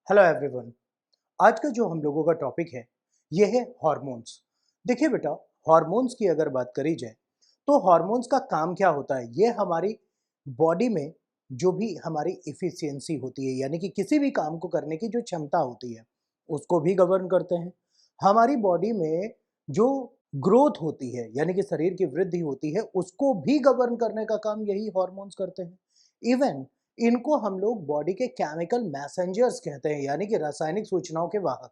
Hello everyone. आज का जो हम लोगों का टॉपिक है ये है हार्मोन्स। देखिए बेटा, हार्मोन्स की अगर बात करी जाए तो हार्मोन्स का काम क्या होता है। ये हमारी बॉडी में जो भी हमारी इफिशियंसी होती है, यानी कि किसी भी काम को करने की जो क्षमता होती है, उसको भी गवर्न करते हैं। हमारी बॉडी में जो ग्रोथ होती है, यानी कि शरीर की वृद्धि होती है, उसको भी गवर्न करने का काम यही हार्मोन्स करते हैं। इवन इनको हम लोग बॉडी के केमिकल मैसेंजर्स कहते हैं, यानी कि रासायनिक सूचनाओं के वाहक।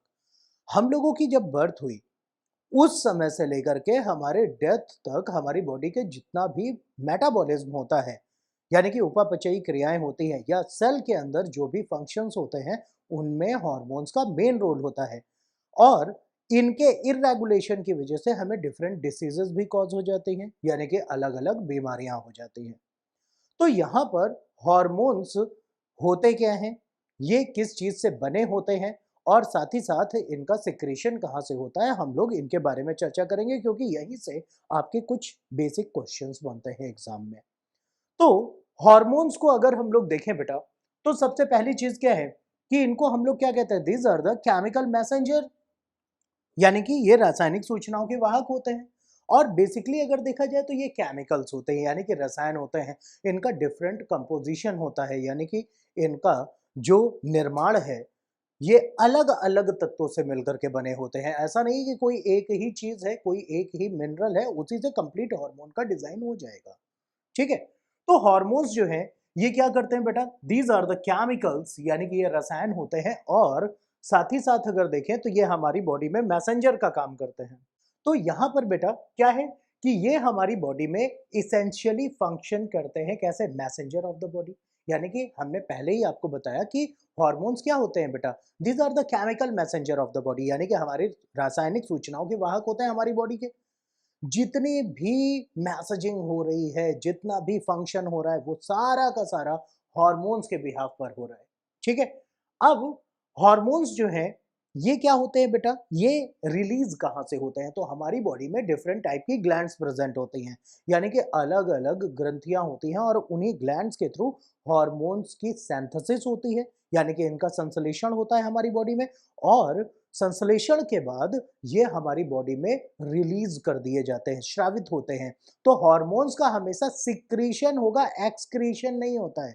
हम लोगों की जब बर्थ हुई उस समय से लेकर के हमारे डेथ तक हमारी बॉडी के जितना भी मेटाबॉलिज्म होता है, यानी कि उपापचयी क्रियाएं होती हैं, या सेल के अंदर जो भी फंक्शंस होते हैं, उनमें हार्मोन्स का मेन रोल होता है। और इनके इरेगुलेशन की वजह से हमें डिफरेंट डिसीजेस भी कॉज हो जाती हैं, यानी कि अलग अलग बीमारियां हो जाती हैं। तो यहाँ पर हॉर्मोन्स होते क्या हैं, ये किस चीज से बने होते हैं, और साथ ही साथ इनका सिक्रीशन कहाँ से होता है, हम लोग इनके बारे में चर्चा करेंगे, क्योंकि यहीं से आपके कुछ बेसिक क्वेश्चंस बनते हैं एग्जाम में। तो हॉर्मोन्स को अगर हम लोग देखें बेटा, तो सबसे पहली चीज क्या है कि इनको हम लोग क्या कहते हैं, these are the chemical messenger, यानी कि ये रासायनिक सूचनाओं के वाहक होते हैं। और बेसिकली अगर देखा जाए तो ये केमिकल्स होते हैं, यानी कि रसायन होते हैं। इनका डिफरेंट कंपोजिशन होता है, यानी कि इनका जो निर्माण है ये अलग अलग तत्वों से मिलकर के बने होते हैं। ऐसा नहीं कि कोई एक ही चीज है, कोई एक ही मिनरल है, उसी से कंप्लीट हार्मोन का डिजाइन हो जाएगा। ठीक है। तो हार्मोन्स जो है ये क्या करते हैं बेटा, दीज आर द केमिकल्स, यानी कि ये रसायन होते हैं। और साथ ही साथ अगर देखें तो ये हमारी बॉडी में मैसेंजर का काम करते हैं। तो यहां पर बेटा क्या है कि ये हमारी बॉडी में इसेंशियली फंक्शन करते हैं कैसे, मैसेंजर ऑफ द बॉडी। यानी कि हमने पहले ही आपको बताया कि हार्मोन्स क्या होते हैं बेटा, these are the chemical messenger of the body, यानी कि हमारी रासायनिक सूचनाओं के वाहक होते हैं हमारी बॉडी के। जितनी भी मैसेजिंग हो रही है, जितना भी फंक्शन हो रहा है, वो सारा का सारा हॉर्मोन्स के बिहाफ पर हो रहा है। ठीक है। अब हॉर्मोन्स जो हैं ये क्या होते हैं बेटा, ये रिलीज कहाँ से होते हैं, तो हमारी बॉडी में डिफरेंट टाइप की ग्लैंड्स प्रेजेंट होती हैं, यानी कि अलग अलग ग्रंथियां होती हैं, और उन्हीं ग्लैंड्स के थ्रू हॉर्मोन्स की सिंथेसिस होती है, यानी कि इनका संश्लेषण होता है हमारी बॉडी में। और संश्लेषण के बाद ये हमारी बॉडी में रिलीज कर दिए जाते हैं, श्रावित होते हैं। तो हॉर्मोन्स का हमेशा सिक्रीशन होगा, एक्सक्रीशन नहीं होता है।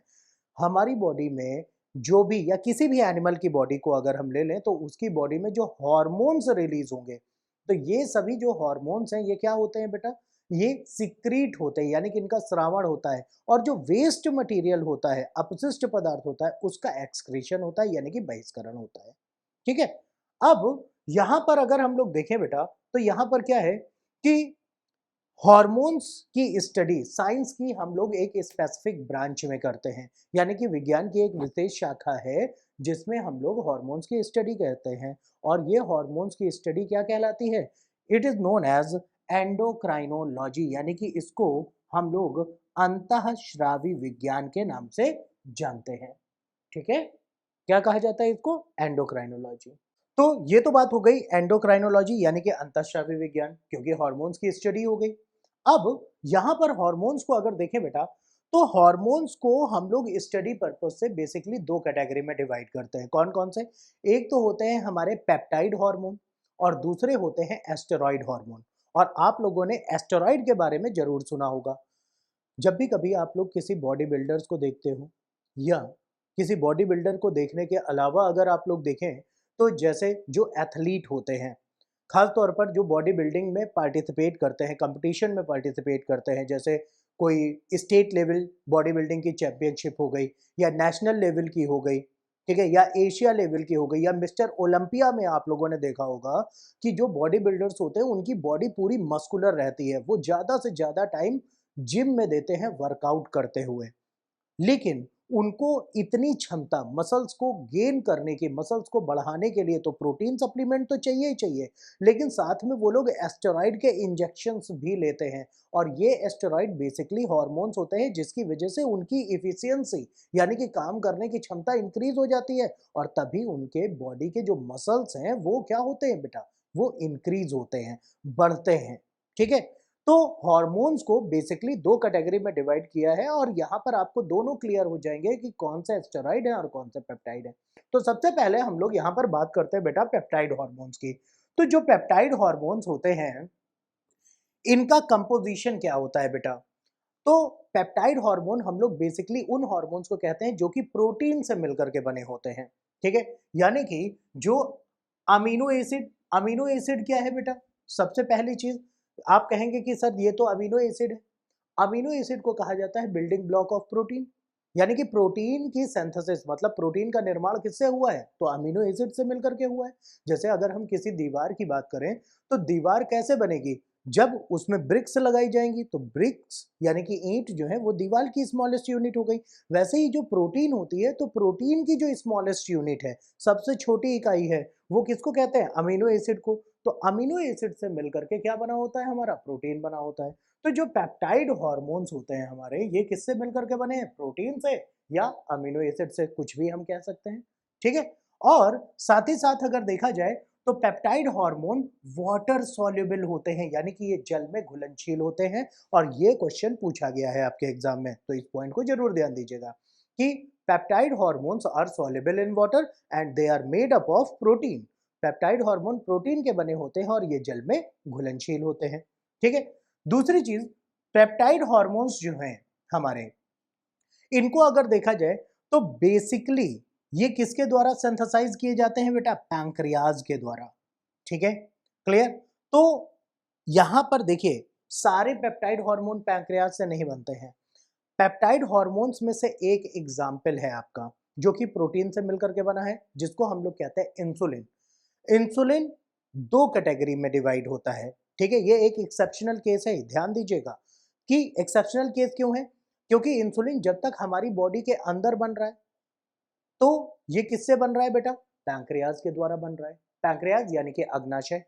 हमारी बॉडी में जो भी, या किसी भी एनिमल की बॉडी को अगर हम ले लें, तो उसकी बॉडी में जो हॉर्मोन्स रिलीज होंगे, तो ये सभी जो हॉर्मोन्स हैं ये क्या होते हैं बेटा, ये सिक्रीट होते हैं, यानी कि इनका श्रावण होता है। और जो वेस्ट मटेरियल होता है, अपशिष्ट पदार्थ होता है, उसका एक्सक्रीशन होता है, यानी कि बहिष्करण होता है। ठीक है। अब यहां पर अगर हम लोग देखें बेटा, तो यहां पर क्या है कि हॉर्मोन्स की स्टडी साइंस की हम लोग एक स्पेसिफिक ब्रांच में करते हैं, यानी कि विज्ञान की एक विशेष शाखा है जिसमें हम लोग हॉर्मोन्स की स्टडी करते हैं। और ये हॉर्मोन्स की स्टडी क्या कहलाती है, it is known as endocrinology, यानी कि इसको हम लोग अंतःस्रावी विज्ञान के नाम से जानते हैं। ठीक है। क्या कहा जाता है इसको, एंडोक्राइनोलॉजी। तो ये तो बात हो गई एंडोक्राइनोलॉजी, यानी कि अंतःस्रावी विज्ञान, क्योंकि हार्मोन्स की स्टडी हो गई। अब यहां पर हार्मोन्स को अगर देखें बेटा, तो हार्मोन्स को हम लोग स्टडी पर्पज से बेसिकली दो कैटेगरी में डिवाइड करते हैं। कौन कौन से, एक तो होते हैं हमारे पेप्टाइड हार्मोन, और दूसरे होते हैं एस्टेरॉइड हार्मोन। और आप लोगों ने एस्टेरॉइड के बारे में जरूर सुना होगा। जब भी कभी आप लोग किसी बॉडी बिल्डर्स को देखते हो, या किसी बॉडी बिल्डर को देखने के अलावा अगर आप लोग देखें, तो जैसे जो एथलीट होते हैं, खास तौर पर जो बॉडी बिल्डिंग में पार्टिसिपेट करते हैं, कंपटीशन में पार्टिसिपेट करते हैं, जैसे कोई स्टेट लेवल बॉडी बिल्डिंग की चैंपियनशिप हो गई, या नेशनल लेवल की हो गई, ठीक है, या एशिया लेवल की हो गई, या मिस्टर ओलंपिया में आप लोगों ने देखा होगा कि जो बॉडी बिल्डर्स होते हैं उनकी बॉडी पूरी मस्कुलर रहती है, वो ज्यादा से ज्यादा टाइम जिम में देते हैं वर्कआउट करते हुए। लेकिन उनको इतनी क्षमता मसल्स को गेन करने की, मसल्स को बढ़ाने के लिए तो प्रोटीन सप्लीमेंट तो चाहिए ही चाहिए, लेकिन साथ में वो लोग एस्टेरॉइड के इंजेक्शंस भी लेते हैं। और ये एस्टेरॉइड बेसिकली हार्मोन्स होते हैं जिसकी वजह से उनकी इफिशियंसी, यानी कि काम करने की क्षमता इंक्रीज हो जाती है, और तभी उनके बॉडी के जो मसल्स हैं वो क्या होते हैं बेटा, वो इंक्रीज होते हैं, बढ़ते हैं। ठीक है। तो हॉर्मोन्स को बेसिकली दो कैटेगरी में डिवाइड किया है और यहाँ पर आपको दोनों क्लियर हो जाएंगे कि कौन सा स्टेरॉइड है और कौन सा पेप्टाइड है। तो सबसे पहले हम लोग यहाँ पर बात करते हैं बेटा पेप्टाइड हॉर्मोन्स की। तो जो पेप्टाइड हॉर्मोन्स होते हैं इनका कंपोजिशन क्या होता है बेटा? तो पेप्टाइड हार्मोन हम लोग बेसिकली उन हार्मोन्स को कहते हैं जो कि प्रोटीन से मिलकर के बने होते हैं, ठीक है। यानी कि जो अमीनो एसिड क्या है बेटा? सबसे पहली चीज आप कहेंगे कि सर ये तो अमीनो एसिड है। अमीनो एसिड को कहा जाता है बिल्डिंग ब्लॉक ऑफ प्रोटीन। यानी कि प्रोटीन की सिंथेसिस मतलब प्रोटीन का निर्माण किससे हुआ है? तो अमीनो एसिड से मिलकर के हुआ है। जैसे अगर हम किसी दीवार की बात करें तो दीवार कैसे बनेगी? जब उसमें ब्रिक्स लगाई जाएंगी तो ब्रिक्स यानी कि ईंट जो है वो दीवार की स्मॉलेस्ट यूनिट हो गई। वैसे ही जो प्रोटीन होती है तो प्रोटीन की जो स्मॉलेस्ट यूनिट है, सबसे छोटी इकाई है, वो किसको कहते हैं? अमीनो एसिड को। तो अमीनो एसिड से मिलकर के क्या बना होता है? हमारा प्रोटीन बना होता है। तो जो पेप्टाइड हॉर्मोन्स होते हैं हमारे, ये किससे मिलकर के बने हैं? प्रोटीन से या अमीनो एसिड से, कुछ भी हम कह सकते हैं, ठीक है। और साथ ही साथ अगर देखा जाए तो पेप्टाइड हार्मोन वाटर सॉल्युबल होते हैं, यानी कि ये जल में घुलनशील होते हैं। और ये क्वेश्चन पूछा गया है आपके एग्जाम में, तो इस पॉइंट को जरूर ध्यान दीजिएगा कि peptide hormones are soluble in water and they are made up of protein. Peptide hormone protein के बने होते हैं और ये जल में घुलनशील होते हैं, ठीक है। दूसरी चीज, पेप्टाइड हार्मोन्स जो हैं हमारे, इनको अगर देखा जाए तो बेसिकली ये किसके द्वारा सिंथेसाइज किए जाते हैं बेटा? पैंक्रियाज के द्वारा, ठीक है, क्लियर। तो यहां पर देखिए सारे पेप्टाइड हार्मोन पैंक्रियाज से नहीं बनते हैं। पेप्टाइड हार्मोन्स में से एक एग्जाम्पल है आपका जो कि प्रोटीन से मिलकर के बना है, जिसको हम लोग कहते हैं इंसुलिन। इंसुलिन दो कैटेगरी में डिवाइड होता है, ठीक है। ये एक एक्सेप्शनल केस है, ध्यान दीजिएगा कि एक्सेप्शनल केस क्यों है? क्योंकि इंसुलिन जब तक हमारी बॉडी के अंदर बन रहा है तो ये किससे बन रहा है बेटा? पैंक्रियाज के द्वारा बन रहा है। पैंक्रियाज यानी कि अग्नाशय।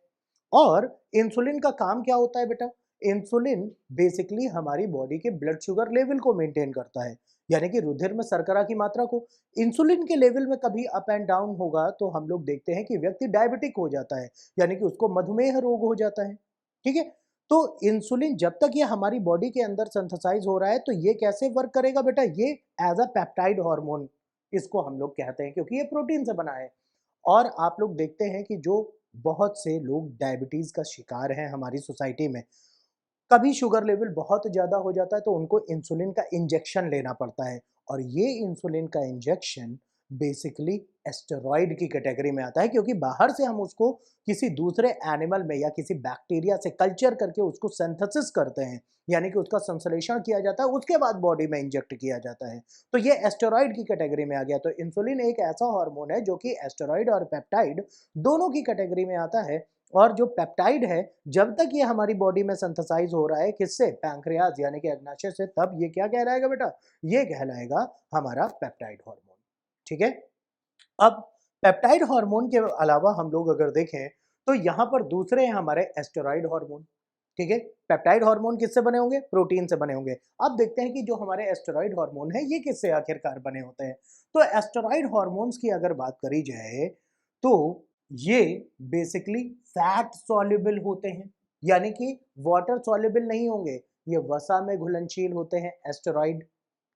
और इंसुलिन का काम क्या होता है बेटा? इंसुलिन बेसिकली हमारी बॉडी के ब्लड शुगर लेवल को मेंटेन करता है, यानी कि रुधिर में शर्करा की मात्रा को। इंसुलिन के लेवल में कभी अप एंड डाउन होगा तो हम लोग देखते हैं कि व्यक्ति डायबिटिक हो जाता है, यानी कि उसको मधुमेह रोग हो जाता है, ठीक है। तो इंसुलिन जब तक ये हमारी बॉडी के अंदर सिंथेसाइज हो रहा है तो ये कैसे वर्क करेगा बेटा? ये एज अ पेप्टाइड हार्मोन इसको हम लोग कहते हैं, क्योंकि ये प्रोटीन से बना है। और आप लोग देखते हैं कि जो बहुत से लोग डायबिटीज का शिकार हैं हमारी सोसाइटी में, कभी शुगर लेवल बहुत ज़्यादा हो जाता है तो उनको इंसुलिन का इंजेक्शन लेना पड़ता है। और ये इंसुलिन का इंजेक्शन बेसिकली एस्टेरॉइड की कैटेगरी में आता है, क्योंकि बाहर से हम उसको किसी दूसरे एनिमल में या किसी बैक्टीरिया से कल्चर करके उसको सिंथेसिस करते हैं, यानी कि उसका संश्लेषण किया जाता है, उसके बाद बॉडी में इंजेक्ट किया जाता है। तो ये एस्टेरॉइड की कैटेगरी में आ गया। तो इंसुलिन एक ऐसा हार्मोन है जो कि एस्टेरॉइड और पेप्टाइड दोनों की कैटेगरी में आता है। और जो पेप्टाइड है, जब तक ये हमारी बॉडी में सिंथेसाइज हो रहा है किससे? पैंक्रियाज यानी कि अग्नाशय से, तब ये क्या कहलाएगा बेटा? ये कहलाएगा हमारा पेप्टाइड हार्मोन, ठीक है। अब पेप्टाइड हार्मोन के अलावा हम लोग अगर देखें तो यहां पर दूसरे हैं हमारे एस्टेरॉइड हार्मोन, ठीक है। पेप्टाइड हार्मोन किससे बने होंगे? प्रोटीन से बने होंगे। अब देखते हैं कि जो हमारे एस्टेरॉइड हार्मोन है ये किससे आखिरकार बने होते हैं। तो एस्टेरॉइड हार्मोन्स की अगर बात करी जाए तो ये बेसिकली फैट सॉल्युबल होते हैं, यानी कि वाटर सॉल्युबल नहीं होंगे, ये वसा में घुलनशील होते हैं एस्टेरॉइड,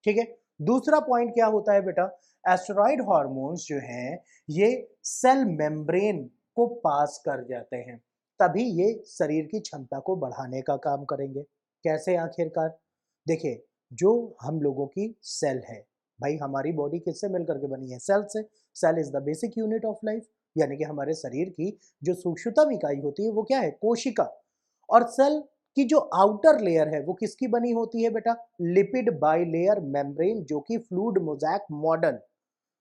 ठीक है। दूसरा पॉइंट क्या होता है बेटा? एस्टेरॉइड हार्मोन्स जो हैं ये सेल मेम्ब्रेन को पास कर जाते हैं, तभी ये शरीर की क्षमता को बढ़ाने का काम करेंगे। कैसे आखिरकार? देखिए, जो हम लोगों की सेल है, भाई हमारी बॉडी किससे मिलकर के बनी है? सेल से। Cell is the basic unit of life, यानी कि हमारे शरीर की जो सूक्ष्मतम इकाई होती है वो क्या है? कोशिका। और सेल की जो आउटर लेयर है वो किसकी बनी होती है बेटा? लिपिड बाइलेयर मेम्ब्रेन, जो कि फ्लूइड मोज़ैक मॉडल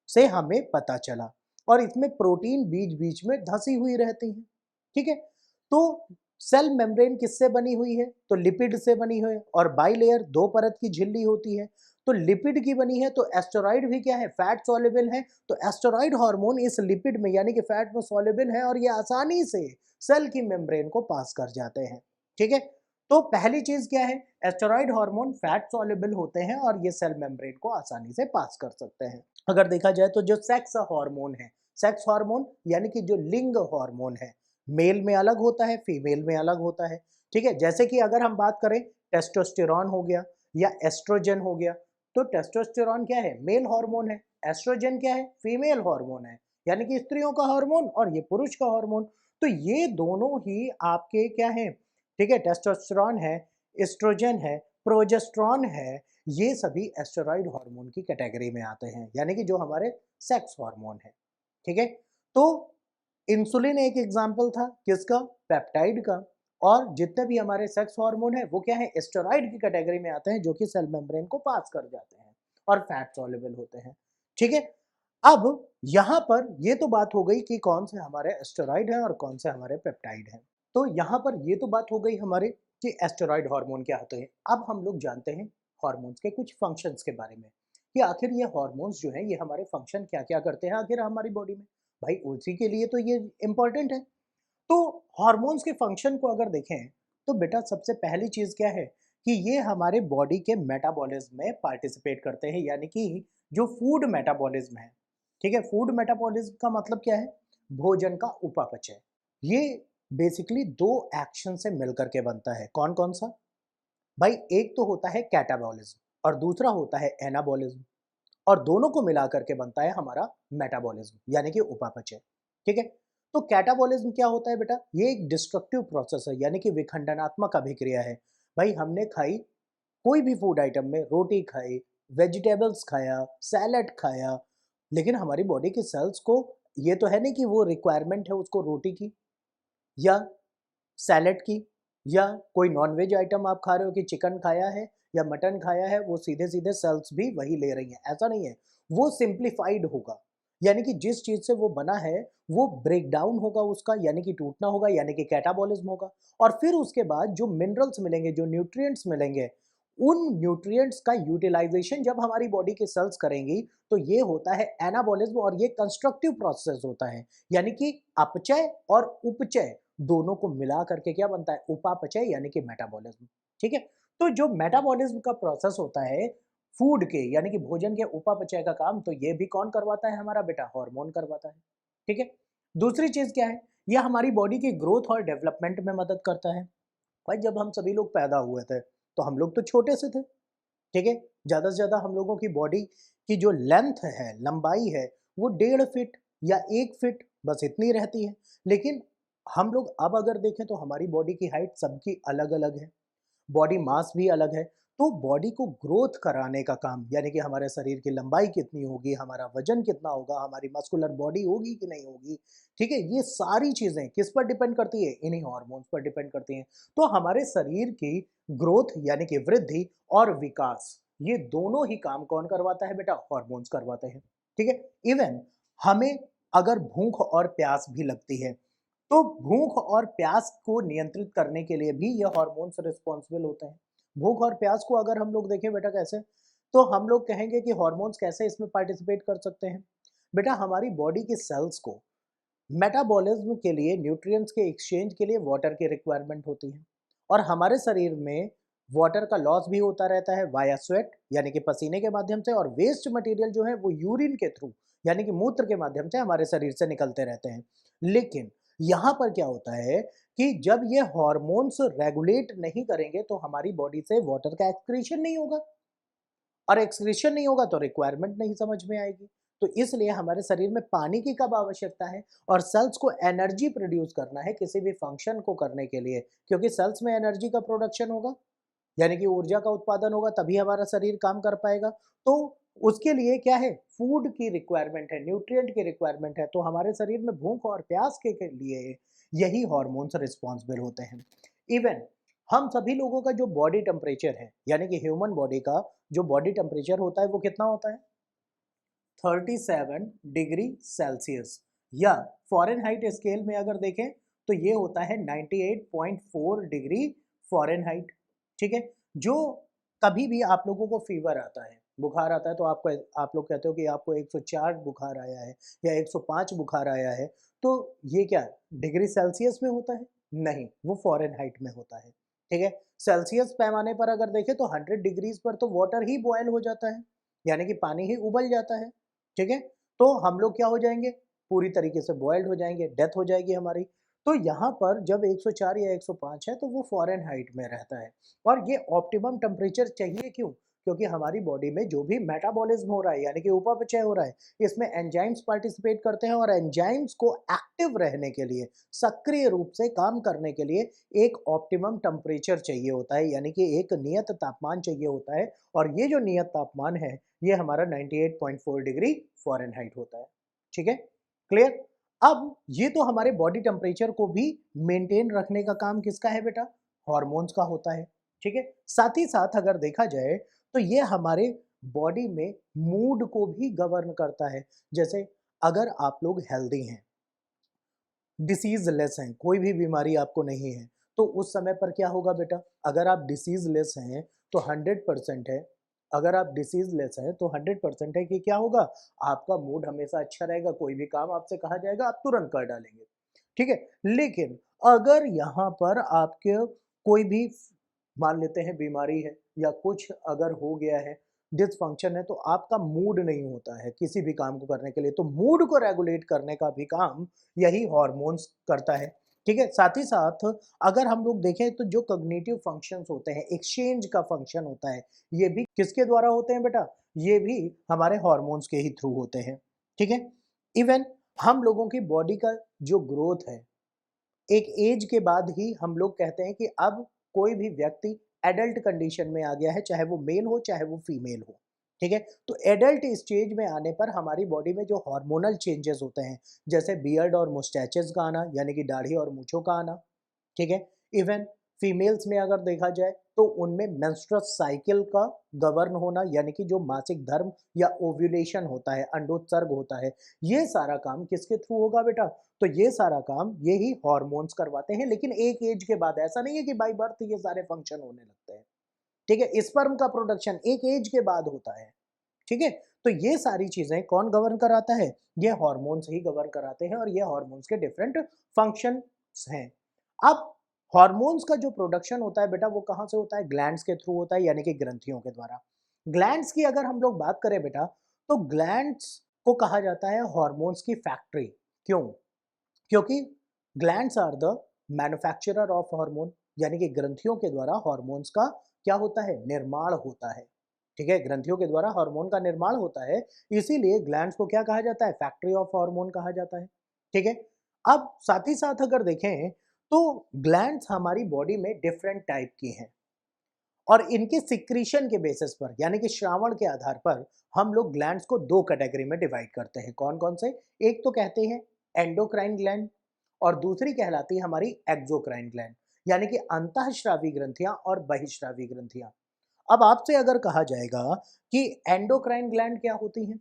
से हमें पता चला। और इसमें प्रोटीन बीच बीच में धसी हुई रहती है, ठीक है। तो सेल मेम्ब्रेन किससे बनी हुई है? तो लिपिड से बनी हुई है। और बाइलेयर दो परत की झिल्ली होती है, तो लिपिड की बनी है। तो एस्टेरॉइड भी क्या है? फैट सॉल्युबल है। तो एस्टेरॉइड हार्मोन इस लिपिड में यानी कि फैट में सॉल्युबल है और ये आसानी से सेल की मेम्ब्रेन को पास कर जाते हैं, ठीक है। तो पहली चीज क्या है? एस्टेरॉइड हार्मोन फैट सॉल्युबल होते हैं और ये सेल मेम्ब्रेन को आसानी से पास कर सकते हैं। अगर देखा जाए तो जो सेक्स हार्मोन है, सेक्स हार्मोन यानी कि जो लिंग हार्मोन है, मेल में अलग होता है, फीमेल में अलग होता है, ठीक है। जैसे कि अगर हम बात करें टेस्टोस्टेरॉन हो गया या एस्ट्रोजन हो गया, तो टेस्टोस्टेरॉन क्या है, मेल हार्मोन है। एस्ट्रोजन क्या है, फीमेल हार्मोन है, यानी कि स्त्रियों का हार्मोन और ये पुरुष का हार्मोन। तो ये दोनों ही आपके क्या है, ठीक है, टेस्टोस्टेरॉन है, एस्ट्रोजन है, प्रोजेस्टेरॉन है, ये सभी एस्टेरॉइड हार्मोन की कैटेगरी में आते हैं, यानी कि जो हमारे सेक्स हार्मोन है, ठीक है। तो इंसुलिन एक एग्जाम्पल था किसका, पेप्टाइड का। और जितने भी हमारे सेक्स हार्मोन है वो क्या है, एस्टेरॉइड की कैटेगरी में आते हैं, जो कि सेल मेम्ब्रेन को पास कर जाते हैं और फैट सॉल्युबल होते हैं, ठीक है। अब यहां पर ये तो बात हो गई कि कौन से हमारे एस्टेरॉइड हैं और कौन से हमारे पेप्टाइड हैं। तो यहाँ पर ये तो बात हो गई हमारे कि एस्टेरॉइड हार्मोन क्या होते हैं। अब हम लोग जानते हैं हार्मोन्स के कुछ फंक्शंस के बारे में, कि आखिर ये हार्मोन्स जो हैं ये हमारे फंक्शन क्या क्या करते हैं आखिर हमारी बॉडी में। भाई उसी के लिए तो ये इम्पोर्टेंट है। तो हार्मोन्स के फंक्शन को अगर देखें तो बेटा सबसे पहली चीज क्या है कि ये हमारे बॉडी के मेटाबॉलिज्म में पार्टिसिपेट करते हैं, यानी कि जो फूड मेटाबॉलिज्म है, ठीक है। फूड मेटाबॉलिज्म का मतलब क्या है, भोजन का उपापचय। ये बेसिकली दो एक्शन से मिलकर के बनता है। कौन कौन सा, भाई एक तो होता है कैटाबॉलिज्म और दूसरा होता है एनाबॉलिज्म, और दोनों को मिलाकर के बनता है हमारा मेटाबॉलिज्म, यानी कि उपापचय, ठीक है। तो कैटाबॉलिज्म क्या होता है बेटा, ये एक डिस्ट्रक्टिव प्रोसेस है, यानी कि विखंडनात्मक अभिक्रिया है। भाई हमने खाई कोई भी फूड आइटम में, रोटी खाई, वेजिटेबल्स खाया, सैलड खाया, लेकिन हमारी बॉडी के सेल्स को ये तो है नहीं कि वो रिक्वायरमेंट है उसको रोटी की या सैलेड की, या कोई नॉन-वेज आइटम आप खा रहे हो कि चिकन खाया है या मटन खाया है, वो सीधे-सीधे सेल्स भी वही ले रही हैं, ऐसा नहीं है। वो सिम्प्लीफाइड होगा, यानी कि जिस चीज़ से वो बना है, वो ब्रेक डाउन होगा उसका, यानी कि टूटना होगा, यानी कि कैटाबॉलिज्म होगा। और फिर उसके बाद जो मिनरल्स मिलेंगे, जो न्यूट्रिएंट्स मिलेंगे, उन न्यूट्रिएंट्स का यूटिलाइज़ेशन जब हमारी बॉडी के सेल्स करेंगी, तो ये होता है एनाबॉलिज्म, और ये कंस्ट्रक्टिव प्रोसेस होता है, यानी कि अपचय और उपचय दोनों को मिला करके क्या बनता है, उपापचय, यानी कि मेटाबॉलिज्म, ठीक है। तो जो मेटाबॉलिज्म का प्रोसेस होता है फूड के, यानी कि भोजन के उपापचय का काम, तो ये भी कौन करवाता है, हमारा बेटा हार्मोन करवाता है, ठीक है। दूसरी चीज क्या है, ये हमारी बॉडी की ग्रोथ और डेवलपमेंट में मदद करता है। भाई जब हम सभी लोग पैदा हुए थे तो हम लोग तो छोटे से थे, ठीक है। ज़्यादा से ज़्यादा हम लोगों की बॉडी की जो लेंथ है, लंबाई है, वो 1.5 फीट या 1 फीट बस इतनी रहती है। लेकिन हम लोग अब अगर देखें तो हमारी बॉडी की हाइट सबकी अलग-अलग है, बॉडी मास भी अलग है। तो बॉडी को ग्रोथ कराने का काम, यानी कि हमारे शरीर की लंबाई कितनी होगी, हमारा वजन कितना होगा, हमारी मस्कुलर बॉडी होगी कि नहीं होगी, ठीक है। ये सारी चीज़ें किस पर डिपेंड करती है, इन्हीं हार्मोन्स पर डिपेंड करती हैं। तो हमारे शरीर की ग्रोथ यानी कि वृद्धि और विकास, ये दोनों ही काम कौन करवाता है बेटा, हार्मोन्स करवाते हैं, ठीक है। इवन हमें अगर भूख और प्यास भी लगती है, तो भूख और प्यास को नियंत्रित करने के लिए भी ये हार्मोन्स रिस्पॉन्सिबल होते हैं। भूख और प्यास को अगर हम लोग देखें बेटा कैसे, तो हम लोग कहेंगे कि हार्मोन्स कैसे इसमें पार्टिसिपेट कर सकते हैं। बेटा हमारी बॉडी के सेल्स को मेटाबॉलिज्म के लिए, न्यूट्रिएंट्स के एक्सचेंज के लिए वाटर की रिक्वायरमेंट होती है, और हमारे शरीर में वाटर का लॉस भी होता रहता है वाया स्वेट, यानी कि पसीने के माध्यम से, और वेस्ट मटेरियल जो है वो यूरिन के थ्रू, यानी कि मूत्र के माध्यम से हमारे शरीर से निकलते रहते हैं। लेकिन यहाँ पर क्या होता है कि जब ये हार्मोन्स रेगुलेट नहीं करेंगे तो हमारी बॉडी से वाटर का एक्सक्रीशन नहीं होगा, और एक्सक्रीशन नहीं होगा तो रिक्वायरमेंट नहीं समझ में आएगी। तो इसलिए हमारे शरीर में पानी की कब आवश्यकता है, और सेल्स को एनर्जी प्रोड्यूस करना है किसी भी फंक्शन को करने के लिए, क्योंकि सेल्स में एनर्जी का प्रोडक्शन होगा, यानी कि ऊर्जा का उत्पादन होगा, तभी हमारा शरीर काम कर पाएगा। तो उसके लिए क्या है, फूड की रिक्वायरमेंट है, न्यूट्रिएंट की रिक्वायरमेंट है। तो हमारे शरीर में भूख और प्यास के लिए यही हार्मोन्स रिस्पॉन्सिबल होते हैं। इवन हम सभी लोगों का जो बॉडी टेम्परेचर है, यानी कि ह्यूमन बॉडी का जो बॉडी टेम्परेचर होता है वो कितना होता है, 37 डिग्री सेल्सियस, या फ़ारेनहाइट स्केल में अगर देखें तो ये होता है 98.4 डिग्री फ़ारेनहाइट, ठीक है। जो कभी भी आप लोगों को फीवर आता है, बुखार आता है, तो आपको, आप लोग कहते हो कि आपको 104 बुखार आया है या 105 बुखार आया है, तो ये क्या डिग्री सेल्सियस में होता है, नहीं, वो फ़ारेनहाइट में होता है, ठीक है। सेल्सियस पैमाने पर अगर देखें तो 100 डिग्रीज पर तो वाटर ही बॉयल हो जाता है, यानी कि पानी ही उबल जाता है, ठीक है। तो हम लोग क्या हो जाएंगे, पूरी तरीके से बॉइल्ड हो जाएंगे, डेथ हो जाएगी हमारी। तो यहाँ पर जब 104 या 105 है तो वो फ़ारेनहाइट में रहता है और ये ऑप्टिमम टेम्परेचर चाहिए क्यों? क्योंकि हमारी बॉडी में जो भी मेटाबॉलिज्म हो रहा है यानी कि उपापचय हो रहा है, इसमें एंजाइम्स पार्टिसिपेट करते हैं और एंजाइम्स को एक्टिव रहने के लिए, सक्रिय रूप से काम करने के लिए एक ऑप्टिमम टेम्परेचर चाहिए होता है यानी कि एक नियत तापमान चाहिए होता है और ये जो नियत तापमान है, ये हमारा 98.4 डिग्री फ़ारेनहाइट होता है। ठीक है? क्लियर? अब ये तो हमारे बॉडी टेम्परेचर को भी मेंटेन रखने का काम किसका है बेटा? हॉर्मोन्स का होता है, ठीक है? साथ ही साथ अगर देखा जाए तो ये हमारे बॉडी में मूड को भी गवर्न करता है। जैसे अगर आप लोग हेल्दी हैं, डिसीज लेस हैं, कोई भी बीमारी आपको नहीं है, तो उस समय पर क्या होगा बेटा? अगर आप डिसीज लेस हैं तो 100% है, अगर आप डिसीज लेस हैं तो 100% है कि क्या होगा? आपका मूड हमेशा अच्छा रहेगा, कोई भी काम आपसे कहा जाएगा आप तुरंत कर डालेंगे, ठीक है? लेकिन अगर यहाँ पर आपके कोई भी मान लेते हैं बीमारी है या कुछ अगर हो गया है, डिसफंक्शन है, तो आपका मूड नहीं होता है किसी भी काम को करने के लिए, तो मूड को रेगुलेट करने का भी काम यही हॉर्मोन्स करता है, ठीक है? साथ ही साथ अगर हम लोग देखें तो जो कॉग्निटिव फंक्शंस होते हैं, एक्सचेंज का फंक्शन होता है, ये भी किसके द्वारा होते हैं बेटा? ये भी हमारे हॉर्मोन्स के ही थ्रू होते हैं, ठीक है? इवन हम लोगों की बॉडी का जो ग्रोथ है, एक एज के बाद ही हम लोग कहते हैं कि अब कोई भी व्यक्ति एडल्ट कंडीशन में आ गया है, चाहे वो मेल हो चाहे वो फीमेल हो, ठीक है? तो एडल्ट स्टेज में आने पर हमारी बॉडी में जो हार्मोनल चेंजेस होते हैं, जैसे बियर्ड और मुस्टैचेस का आना यानी कि दाढ़ी और मूंछों का आना, ठीक है? इवन फीमेल्स में अगर देखा जाए तो उनमें मेंस्ट्रुअल साइकिल का गवर्न होना यानी कि जो मासिक धर्म या ओव्यूलेशन होता है, अंडोत्सर्ग होता है, ये सारा काम किसके थ्रू होगा बेटा? तो ये सारा काम यही हॉर्मोन्स करवाते हैं, लेकिन एक एज के बाद ऐसा नहीं है कि बाय बर्थ ये सारे फंक्शन होने लगते हैं, ठीक है? स्पर्म का प्रोडक्शन एक एज के बाद होता है, ठीक है? तो ये सारी चीजें कौन गवर्न कराता है? ये हॉर्मोन्स ही गवर्न कराते हैं और ये हॉर्मोन्स के डिफरेंट फंक्शंस हैं। अब हॉर्मोन्स का जो प्रोडक्शन होता है बेटा वो कहाँ से होता है? ग्लैंड्स के थ्रू होता है यानी कि ग्रंथियों के द्वारा। ग्लैंड्स की अगर हम लोग बात करें बेटा तो ग्लैंड्स को कहा जाता है हॉर्मोन्स की फैक्ट्री। क्यों? क्योंकि glands are the manufacturer of hormone यानी कि ग्रंथियों के द्वारा हार्मोन्स का क्या होता है? निर्माण होता है, ठीक है? ग्रंथियों के द्वारा हार्मोन का निर्माण होता है, इसीलिए ग्लैंड्स को क्या कहा जाता है? फैक्ट्री ऑफ हार्मोन कहा जाता है, ठीक है? अब साथ ही साथ अगर देखें तो ग्लैंड्स हमारी बॉडी में डिफरेंट टाइप की हैं और इनके सिक्रीशन के बेसिस पर यानी कि श्रावण के आधार पर हम लोग ग्लैंड्स को दो कैटेगरी में डिवाइड करते हैं। कौन कौन से? एक तो कहते हैं एंडोक्राइन ग्लैंड और दूसरी कहलाती है हमारी एक्सोक्राइन ग्लैंड यानी कि अंतःस्रावी ग्रंथियां और बहिःस्रावी ग्रंथियां। अब आपसे अगर कहा जाएगा कि एंडोक्राइन ग्लैंड क्या होती हैं,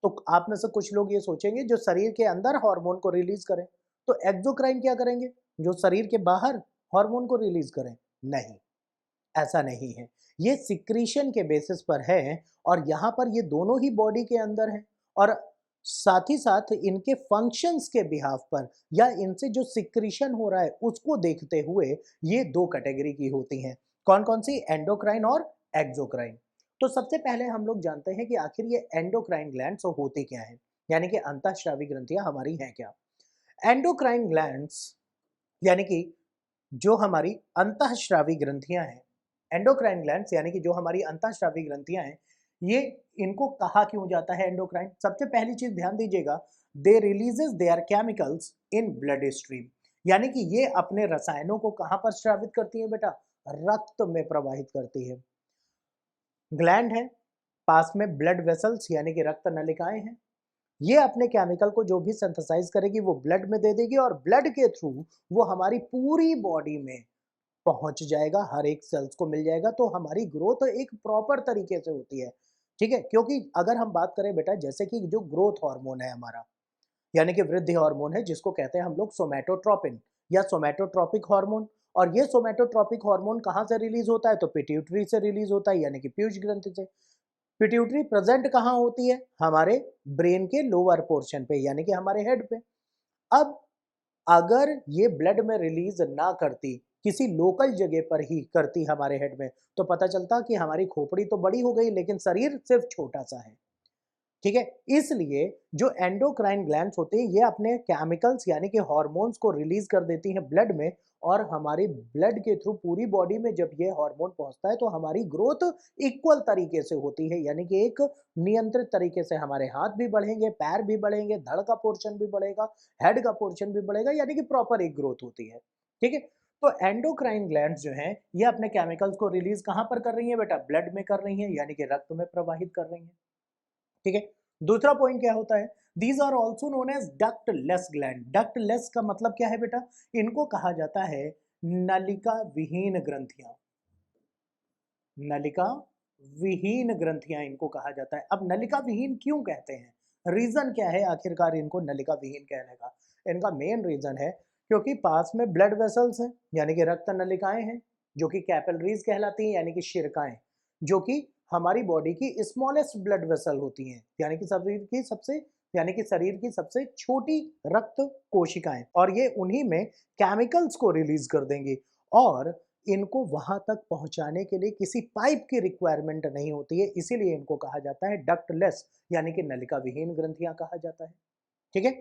तो आप में से कुछ लोग ये सोचेंगे जो शरीर के अंदर हार्मोन को रिलीज करें। तो एक्सोक्राइन क्या करेंगे? जो शरीर के बाहर हार्मोन को रिलीज करें। नहीं, ऐसा नहीं है। ये सिक्रीशन के बेसिस पर है और यहाँ पर ये दोनों ही बॉडी के अंदर है और साथ ही साथ इनके फंक्शंस के बिहाफ पर या इनसे जो सिक्रीशन हो रहा है उसको देखते हुए ये दो कैटेगरी की होती हैं। कौन कौन सी? एंडोक्राइन और एक्सोक्राइन। तो सबसे पहले हम लोग जानते हैं कि आखिर ये एंडोक्राइन ग्लैंड्स होती क्या है, यानी कि अंतःस्रावी ग्रंथियां हमारी हैं क्या? एंडोक्राइन ग्लैंड्स यानी कि जो हमारी अंतःस्रावी ग्रंथियां हैं, एंडोक्राइन ग्लैंड्स यानी कि जो हमारी अंतःस्रावी ग्रंथियां हैं, ये इनको कहा क्यों जाता है एंडोक्राइन? सबसे पहली चीज ध्यान दीजिएगा, they releases their chemicals in blood stream यानी कि ये अपने रसायनों को कहां पर स्रावित करती है बेटा? रक्त में प्रवाहित करती है। ग्लैंड है, पास में ब्लड वेसल्स यानी कि रक्त नलिकाएं हैं, ये अपने केमिकल को जो भी सिंथेसाइज करेगी वो ब्लड में दे देगी और ब्लड के थ्रू वो हमारी पूरी बॉडी में पहुंच जाएगा, हर एक सेल्स को मिल जाएगा, तो हमारी ग्रोथ एक प्रॉपर तरीके से होती है, ठीक है? क्योंकि अगर हम बात करें बेटा जैसे कि जो ग्रोथ हार्मोन है हमारा यानी कि वृद्धि हार्मोन है जिसको कहते हैं हम लोग सोमैटोट्रोपिन या सोमैटोट्रोपिक हार्मोन, और ये सोमैटोट्रोपिक हार्मोन कहाँ से रिलीज होता है? तो पिट्यूटरी से रिलीज होता है यानी कि पीयूष ग्रंथि से। पिट्यूटरी प्रेजेंट कहाँ होती है? हमारे ब्रेन के लोअर पोर्शन पे यानी कि हमारे हेड पे। अब अगर ये ब्लड में रिलीज ना करती, किसी लोकल जगह पर ही करती हमारे हेड में, तो पता चलता कि हमारी खोपड़ी तो बड़ी हो गई लेकिन शरीर सिर्फ छोटा सा है। ठीक है। इसलिए जो एंडोक्राइन ग्लैंड्स होते हैं ये अपने केमिकल्स यानी कि हार्मोन्स को रिलीज कर देती हैं ब्लड में, और हमारी ब्लड के थ्रू पूरी बॉडी में जब ये हार्मोन पहुंचता है तो हमारी ग्रोथ इक्वल तरीके से होती है, यानी कि एक नियंत्रित तरीके से हमारे हाथ भी बढ़ेंगे, पैर भी बढ़ेंगे, धड़ का पोर्शन भी बढ़ेगा, हेड का पोर्शन भी बढ़ेगा, यानी कि प्रॉपर एक ग्रोथ होती है। ठीक है। तो एंडोक्राइन ग्लैंड्स जो हैं ये अपने केमिकल्स को रिलीज कहां पर कर रही है बेटा? ब्लड में कर रही है, यानी कि रक्त में प्रवाहित कर रही है। ठीक है। दूसरा पॉइंट क्या होता है? These are also known as ductless gland. Ductless का मतलब क्या है बेटा? इनको कहा जाता है नलिका विहीन ग्रंथियां। नलिका विहीन ग्रंथियां इनको कहा जाता है। अब नलिका विहीन क्यों कहते हैं? रीजन क्या है आखिरकार इनको नलिका विहीन कहने का? इनका मेन रीजन है क्योंकि पास में ब्लड वेसल्स हैं, यानी कि रक्त नलिकाएं हैं, जो कि कैपिलरीज कहलाती हैं, यानी कि शिरकाएं, जो कि हमारी बॉडी की स्मॉलेस्ट ब्लड वेसल होती हैं, यानी कि शरीर की सबसे छोटी रक्त कोशिकाएं, और ये उन्हीं में केमिकल्स को रिलीज कर देंगी, और इनको वहां तक पहुंचाने के लिए किसी पाइप की रिक्वायरमेंट नहीं होती है, इसीलिए इनको कहा जाता है डक्टलेस, यानी कि नलिका विहीन ग्रंथियां कहा जाता है। ठीक है।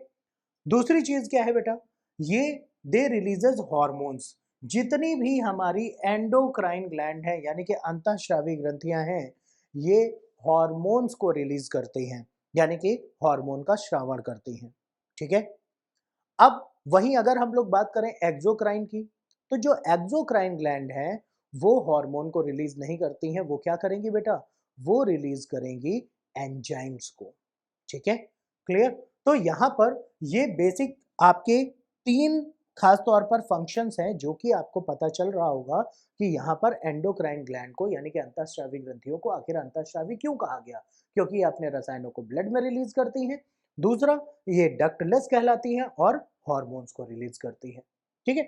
दूसरी चीज क्या है बेटा? ये दे रिलीजेस हॉर्मोन्स। जितनी भी हमारी एंडोक्राइन ग्लैंड है, यानी कि अंतःस्रावी ग्रंथियां हैं, ये हॉर्मोन्स को रिलीज करती हैं, यानी कि हार्मोन का श्रावण करती हैं। ठीक है। अब वहीं अगर हम लोग बात करें एक्सोक्राइन की, तो जो एक्सोक्राइन ग्लैंड है वो हार्मोन को रिलीज नहीं करती हैं, वो क्या करेंगी बेटा? वो रिलीज करेंगी एंजाइम्स को। ठीक है। क्लियर? तो यहां पर ये बेसिक आपके तीन खास तौर पर फंक्शंस हैं जो कि आपको पता चल रहा होगा कि यहां पर एंडोक्राइन ग्लैंड को, यानी कि अंतःस्रावी ग्रंथियों को, आखिर अंतःस्रावी क्यों कहा गया? क्योंकि ये अपने रसायनों को ब्लड में रिलीज करती हैं। दूसरा, ये डक्टलेस कहलाती हैं और हॉर्मोन्स को रिलीज करती है। ठीक है।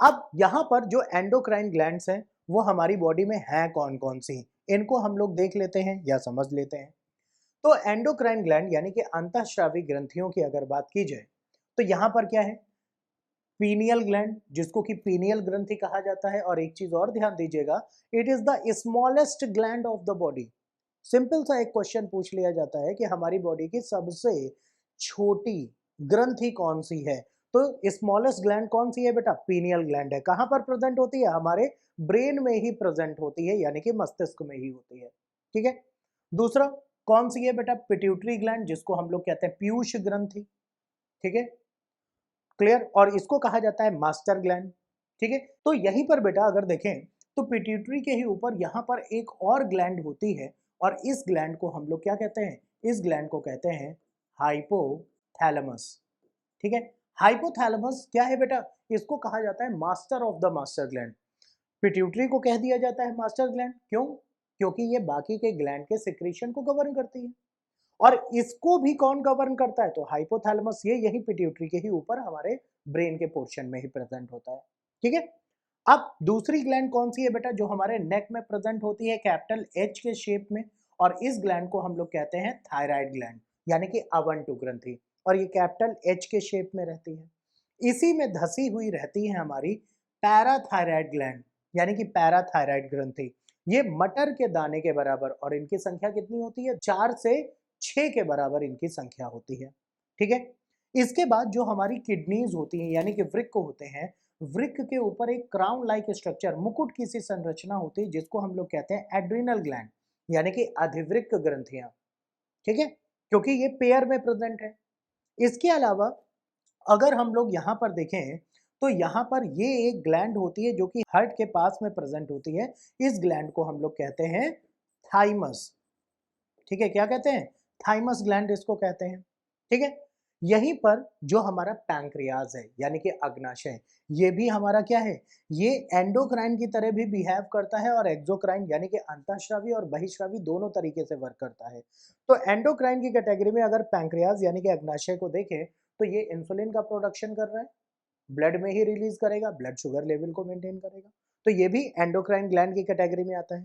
अब यहां पर जो एंडोक्राइन ग्लैंड्स हैं वो हमारी बॉडी में हैं कौन कौन सी, इनको हम लोग देख लेते हैं या समझ लेते हैं। तो एंडोक्राइन ग्लैंड यानी कि अंतःस्रावी ग्रंथियों की अगर बात की जाए तो यहां पर क्या है? पीनियल ग्लैंड, जिसको कि पीनियल ग्रंथि कहा जाता है, और एक चीज और ध्यान दीजिएगा, it is the smallest gland of the body. Simple सा एक क्वेश्चन पूछ लिया जाता है कि हमारी बॉडी की सबसे छोटी ग्रंथि कौन सी है, तो स्मॉलेस्ट ग्लैंड कौन सी है बेटा? पीनियल ग्लैंड है। कहां पर प्रेजेंट होती है? हमारे ब्रेन में ही प्रेजेंट होती है, यानी कि मस्तिष्क में ही होती है। ठीक है। दूसरा कौन सी है बेटा? पिट्यूटरी ग्लैंड, जिसको हम लोग कहते हैं पीयूष ग्रंथि। ठीक है। क्लियर? और इसको कहा जाता है मास्टर ग्लैंड। ठीक है। तो यहीं पर बेटा अगर देखें तो पिट्यूटरी के ही ऊपर यहां पर एक और ग्लैंड होती है, और इस ग्लैंड को हम लोग क्या कहते हैं? इस ग्लैंड को कहते हैं हाइपोथैलेमस। ठीक है। हाइपोथैलेमस क्या है बेटा? इसको कहा जाता है master of the master gland. Pituitary को कह दिया जाता है मास्टर ग्लैंड, क्यों? क्योंकि ये बाकी के ग्लैंड के सिक्रीशन को गवर्न करती है। और इसको भी कौन गवर्न करता है? तो हाइपोथैलेमस, ये यही पिट्यूटरी के ही ऊपर हमारे ब्रेन के पोर्शन में ही प्रेजेंट होता है। ठीक है। अब दूसरी ग्लैंड कौन सी है बेटा? जो हमारे नेक में प्रेजेंट होती है कैपिटल एच के शेप में, और इस ग्लैंड को हम लोग कहते हैं थायराइड ग्लैंड, यानी कि अवंटु ग्रंथि, और ये कैपिटल एच के शेप में रहती है। इसी में धसी हुई रहती है हमारी पैराथायराइड ग्लैंड, यानी कि पैराथायराइड ग्रंथि। ये मटर के दाने के बराबर, और इनकी संख्या कितनी होती है? 4 से 6 के बराबर इनकी संख्या होती है। ठीक है। इसके बाद जो हमारी किडनीज होती हैं, यानी कि वृक्क होते हैं, वृक्क के ऊपर एक क्राउन लाइक स्ट्रक्चर, मुकुट की सी संरचना होती है, जिसको हम लोग कहते हैं एड्रिनल ग्लैंड, यानी कि अधिवृक्क ग्रंथियां। ठीक है। क्योंकि ये पेयर में प्रेजेंट है। इसके अलावा अगर हम लोग यहाँ पर देखें तो यहाँ पर ये एक ग्लैंड होती है जो कि हार्ट के पास में प्रेजेंट होती है। इस ग्लैंड को हम लोग कहते हैं थाइमस। ठीक है। क्या कहते हैं? थाइमस ग्लैंड इसको कहते हैं। ठीक है। यहीं पर जो हमारा पैंक्रियाज है, यानी कि अग्नाशय, ये भी हमारा क्या है? ये एंडोक्राइन की तरह भी बिहेव करता है, और एक्सोक्राइन यानी कि अंतःस्रावी और बहिःस्रावी दोनों तरीके से वर्क करता है। तो एंडोक्राइन की कैटेगरी में अगर पैंक्रियाज यानी कि अग्नाशय को देखें तो ये इंसुलिन का प्रोडक्शन कर रहा है, ब्लड में ही रिलीज करेगा, ब्लड शुगर लेवल को मेंटेन करेगा, तो ये भी एंडोक्राइन ग्लैंड की कैटेगरी में आता है।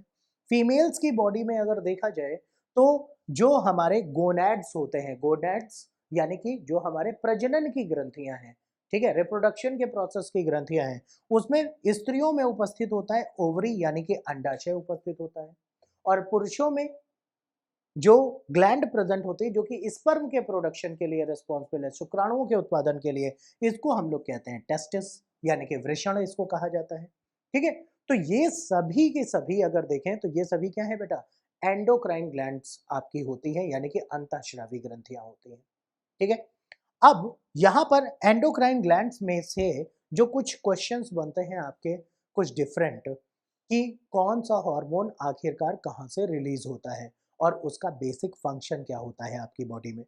फीमेल्स की बॉडी में अगर देखा जाए तो जो हमारे गोनैड्स होते हैं, गोनैड्स यानी कि जो हमारे प्रजनन की ग्रंथियां हैं, ठीक है, रिप्रोडक्शन के प्रोसेस की ग्रंथियां हैं, उसमें स्त्रियों में उपस्थित होता है ओवरी यानी कि अंडाशय उपस्थित होता है, और पुरुषों में जो ग्लैंड प्रेजेंट होती है जो कि स्पर्म के प्रोडक्शन के लिए रिस्पॉन्सिबल है, शुक्राणुओं के उत्पादन के लिए, इसको हम लोग कहते हैं टेस्टिस, यानी कि वृषण इसको कहा जाता है। ठीक है, तो ये सभी के सभी अगर देखें तो ये सभी क्या है बेटा, एंडोक्राइन ग्लैंड्स आपकी होती हैं, यानी कि अंतःस्रावी ग्रंथियां होती हैं। ठीक है, अब यहाँ पर एंडोक्राइन ग्लैंड्स में से जो कुछ क्वेश्चंस बनते हैं आपके कुछ डिफरेंट, कि कौन सा हार्मोन आखिरकार कहाँ से रिलीज होता है और उसका बेसिक फंक्शन क्या होता है आपकी बॉडी में।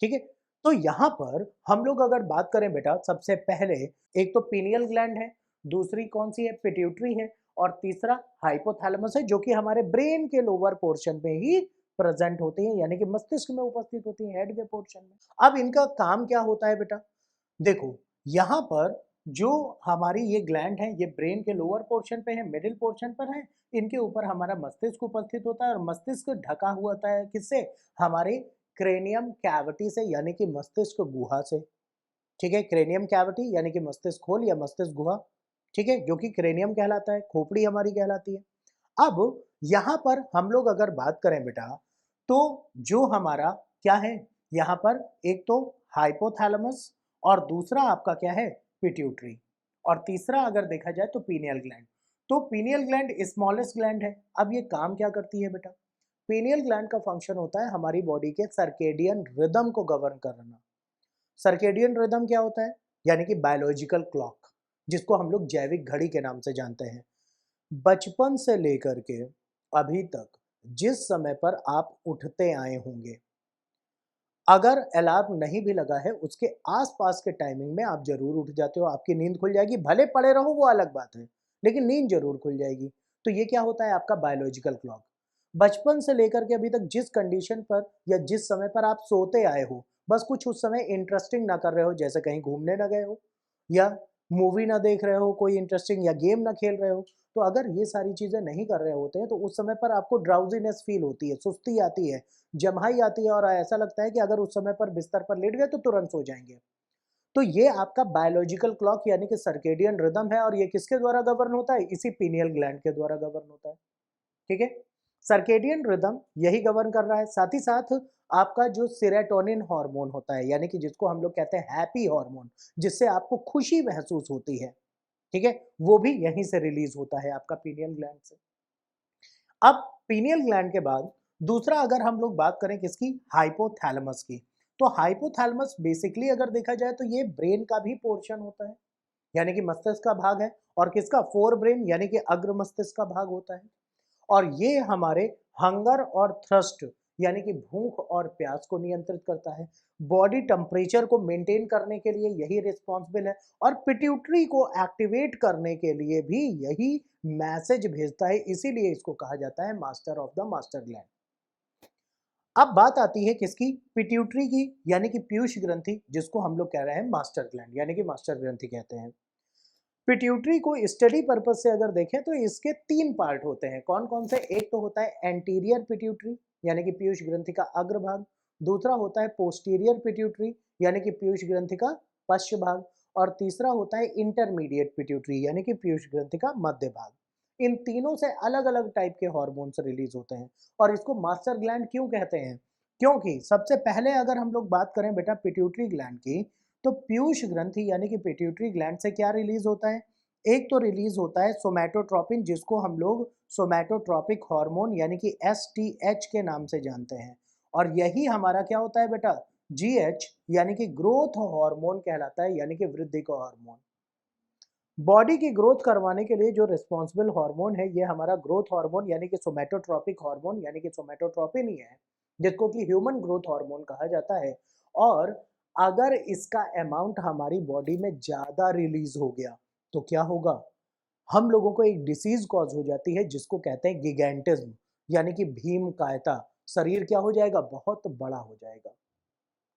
ठीक है, तो यहाँ पर हम लोग अगर बात करें बेटा, सबसे पहले एक तो पीनियल ग्लैंड है, दूसरी कौन सी है, पिट्यूटरी है, और तीसरा हाइपोथैलेमस है, जो कि हमारे ब्रेन के लोअर पोर्शन में ही प्रेजेंट होती है, यानी कि मस्तिष्क में उपस्थित होती है, हेड के पोर्शन में। अब इनका काम क्या होता है बेटा, देखो यहाँ पर जो हमारी ये ग्लैंड है, ये ब्रेन के लोअर पोर्शन पे है, मिडिल पोर्शन पर है, इनके ऊपर हमारा मस्तिष्क उपस्थित होता है, और मस्तिष्क ढका हुआ होता है किससे, हमारे क्रेनियम कैविटी से, यानी कि मस्तिष्क गुहा से। ठीक है, क्रेनियम कैविटी यानी कि मस्तिष्क खोल या मस्तिष्क गुहा, ठीक है, जो कि क्रेनियम कहलाता है, खोपड़ी हमारी कहलाती है। अब यहाँ पर हम लोग अगर बात करें बेटा, तो जो हमारा क्या है, यहाँ पर एक तो हाइपोथैलेमस, और दूसरा आपका क्या है, पिट्यूटरी, और तीसरा अगर देखा जाए तो पीनियल ग्लैंड। तो पीनियल ग्लैंड स्मॉलेस्ट ग्लैंड है। अब ये काम क्या करती है बेटा, पीनियल ग्लैंड का फंक्शन होता है हमारी बॉडी के सर्केडियन रिदम को गवर्न करना। सर्केडियन रिदम क्या होता है, यानी कि बायोलॉजिकल क्लॉक, जिसको हम लोग जैविक घड़ी के नाम से जानते हैं। बचपन से लेकर के अभी तक जिस समय पर आप उठते आए होंगे, अगर अलार्म नहीं भी लगा है, उसके आसपास के टाइमिंग में आप जरूर उठ जाते हो, आपकी नींद खुल जाएगी, भले पड़े रहो वो अलग बात है, लेकिन नींद जरूर खुल जाएगी। तो ये क्या होता है, आपका बायोलॉजिकल क्लॉक। बचपन से लेकर के अभी तक जिस कंडीशन पर या जिस समय पर आप सोते आए हो, बस कुछ उस समय इंटरेस्टिंग ना कर रहे हो, जैसे कहीं घूमने ना गए हो, या मूवी ना देख रहे हो कोई इंटरेस्टिंग, या गेम ना खेल रहे हो, तो अगर ये सारी चीजें नहीं कर रहे होते हैं, तो उस समय पर आपको ड्राउजीनेस फील होती है, सुस्ती आती है, जम्हाई आती है, और ऐसा लगता है कि अगर उस समय पर बिस्तर पर लेट गए तो तुरंत सो जाएंगे। तो ये आपका बायोलॉजिकल क्लॉक यानी कि सर्केडियन रिदम है, और ये किसके द्वारा गवर्न होता है, इसी पीनियल ग्लैंड के द्वारा गवर्न होता है। ठीक है, सर्केडियन रिदम यही गवर्न कर रहा है। साथ ही साथ आपका जो सेरोटोनिन हार्मोन होता है, यानी कि जिसको हम लोग कहते हैं हैप्पी हार्मोन, जिससे आपको खुशी महसूस होती है, ठीक है, वो भी यहीं से रिलीज होता है आपका पीनियल ग्लैंड से। अब पीनियल ग्लैंड के बाद दूसरा अगर हम लोग बात करें किसकी, हाइपोथैलेमस की, तो हाइपोथैलेमस बेसिकली अगर देखा जाए तो ये ब्रेन का भी पोर्शन होता है, यानी कि मस्तिष्क का भाग है, और किसका, फोर ब्रेन यानी कि अग्र मस्तिष्क का भाग होता है। और ये हमारे हंगर और थ्रस्ट, यानी कि भूख और प्यास को नियंत्रित करता है। बॉडी टेम्परेचर को मेंटेन करने के लिए यही रिस्पॉन्सिबल है, और पिट्यूटरी को एक्टिवेट करने के लिए भी यही मैसेज भेजता है, इसीलिए इसको कहा जाता है master of the master gland. अब बात आती है किसकी, पिट्यूटरी की, यानी कि पीयूष ग्रंथि, जिसको हम लोग कह रहे हैं मास्टर ग्लैंड, यानी कि मास्टर ग्रंथि कहते हैं। पिट्यूटरी को स्टडी पर्पज से अगर देखें तो इसके तीन पार्ट होते हैं, कौन कौन से, एक तो होता है एंटीरियर पिट्यूटरी, यानी कि पीयूष ग्रंथि का अग्रभाग, दूसरा होता है पोस्टीरियर पिट्यूटरी, यानी कि पीयूष ग्रंथि का पश्च भाग, और तीसरा होता है इंटरमीडिएट पिट्यूटरी, यानी कि पीयूष ग्रंथि का मध्य भाग। इन तीनों से अलग अलग टाइप के हार्मोन्स रिलीज होते हैं, और इसको मास्टर ग्लैंड क्यों कहते हैं, क्योंकि सबसे पहले अगर हम लोग बात करें बेटा पिट्यूटरी ग्लैंड की, तो पीयूष ग्रंथि यानी कि पिट्यूटरी ग्लैंड से क्या रिलीज होता है, एक तो रिलीज होता है सोमैटोट्रोपिन, जिसको हम लोग सोमैटोट्रोपिक हार्मोन यानी कि एसटीएच के नाम से जानते हैं, और यही हमारा क्या होता है बेटा, जीएच, यानी कि ग्रोथ हार्मोन कहलाता है, यानी कि वृद्धि का हार्मोन। बॉडी की ग्रोथ करवाने के लिए जो रिस्पॉन्सिबल हार्मोन है, ये हमारा ग्रोथ हार्मोन यानी कि सोमैटोट्रोपिक हार्मोन, यानी कि सोमैटोट्रोपिन ही है, जिसको कि ह्यूमन ग्रोथ हार्मोन कहा जाता है। और अगर इसका अमाउंट हमारी बॉडी में ज्यादा रिलीज हो गया तो क्या होगा, हम लोगों को एक डिसीज कॉज हो जाती है, जिसको कहते हैं गिगैंटिज्म, यानी कि भीम कायता। शरीर क्या हो जाएगा, बहुत बड़ा हो जाएगा।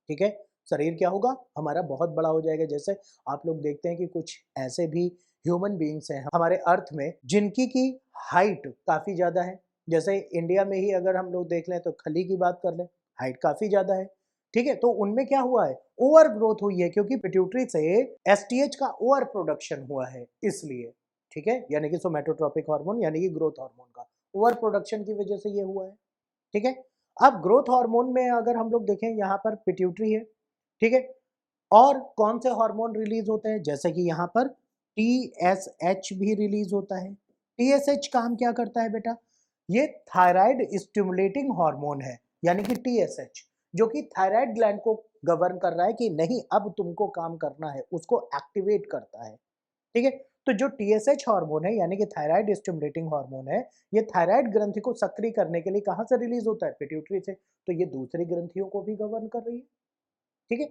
ठीक है, शरीर क्या होगा, हमारा बहुत बड़ा हो जाएगा। जैसे आप लोग देखते हैं कि कुछ ऐसे भी ह्यूमन बीइंग्स हैं हमारे अर्थ में, जिनकी की हाइट काफी ज्यादा है। जैसे इंडिया में ही अगर हम लोग देख लें तो खली की बात कर लें, हाइट काफी ज्यादा है। ठीक है, तो उनमें क्या हुआ है, ओवर ग्रोथ हुई है, क्योंकि पिट्यूटरी से एसटीएच का ओवर प्रोडक्शन हुआ है, इसलिए। ठीक है, यानी कि सोमैटोट्रोपिक हार्मोन यानी कि ग्रोथ हार्मोन का ओवर प्रोडक्शन की वजह से ये हुआ है। ठीक है, अब ग्रोथ हार्मोन में अगर हम लोग देखें, यहाँ पर पिट्यूटरी है, ठीक है, और कौन से हार्मोन रिलीज होते हैं, जैसे कि यहाँ पर टीएसएच भी रिलीज होता है। टीएसएच काम क्या करता है बेटा, ये थायराइड स्टिमुलेटिंग हार्मोन है, यानी कि टीएसएच, जो कि थायराइड ग्लैंड को गवर्न कर रहा है कि नहीं अब तुमको काम करना है, उसको एक्टिवेट करता है, ठीक है। तो जो टीएसएच हार्मोन है यानी कि थायराइड स्टिमुलेटिंग हार्मोन है, ये थायराइड ग्रंथि को सक्रिय करने के लिए कहां से रिलीज होता है, पिट्यूटरी से, तो ये दूसरी ग्रंथियों को भी गवर्न कर रही है, ठीक है।